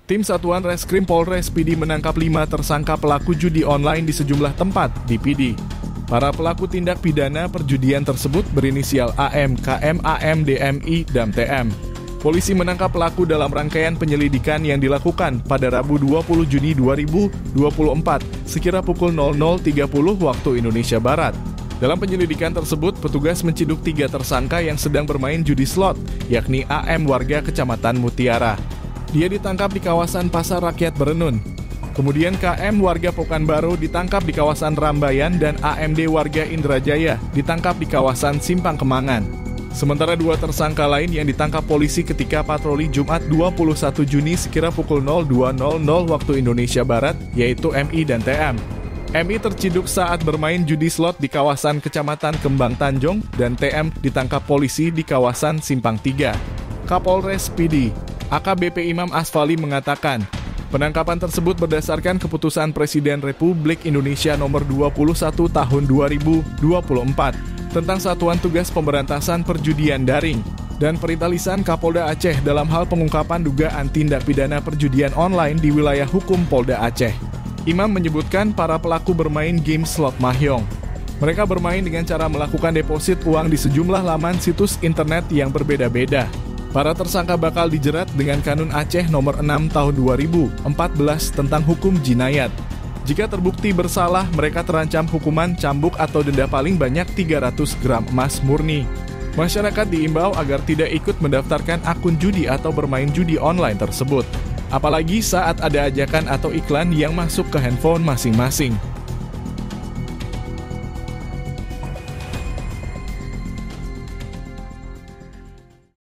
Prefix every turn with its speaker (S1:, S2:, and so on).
S1: Tim Satuan Reskrim Polres PD menangkap 5 tersangka pelaku judi online di sejumlah tempat di PD. Para pelaku tindak pidana perjudian tersebut berinisial AM, KM, AM, DMI, dan TM. Polisi menangkap pelaku dalam rangkaian penyelidikan yang dilakukan pada Rabu 20 Juni 2024 sekira pukul 00.30 waktu Indonesia Barat. Dalam penyelidikan tersebut, petugas menciduk 3 tersangka yang sedang bermain judi slot, yakni AM warga Kecamatan Mutiara. Dia ditangkap di kawasan Pasar Rakyat Berenun. Kemudian KM warga Pekanbaru ditangkap di kawasan Rambayan dan AMD warga Indrajaya ditangkap di kawasan Simpang Kemangan. Sementara 2 tersangka lain yang ditangkap polisi ketika patroli Jumat 21 Juni sekira pukul 02.00 waktu Indonesia Barat, yaitu MI dan TM. MI terciduk saat bermain judi slot di kawasan Kecamatan Kembang Tanjung dan TM ditangkap polisi di kawasan Simpang 3. Kapolres PD AKBP Imam Asfali mengatakan, penangkapan tersebut berdasarkan keputusan Presiden Republik Indonesia nomor 21 tahun 2024 tentang Satuan Tugas Pemberantasan Perjudian Daring dan perintah lisan Kapolda Aceh dalam hal pengungkapan dugaan tindak pidana perjudian online di wilayah hukum Polda Aceh. Imam menyebutkan para pelaku bermain game slot mahjong. Mereka bermain dengan cara melakukan deposit uang di sejumlah laman situs internet yang berbeda-beda. Para tersangka bakal dijerat dengan Kanun Aceh nomor 6 tahun 2014 tentang hukum jinayat. Jika terbukti bersalah, mereka terancam hukuman cambuk atau denda paling banyak 300 gram emas murni. Masyarakat diimbau agar tidak ikut mendaftarkan akun judi atau bermain judi online tersebut. Apalagi saat ada ajakan atau iklan yang masuk ke handphone masing-masing.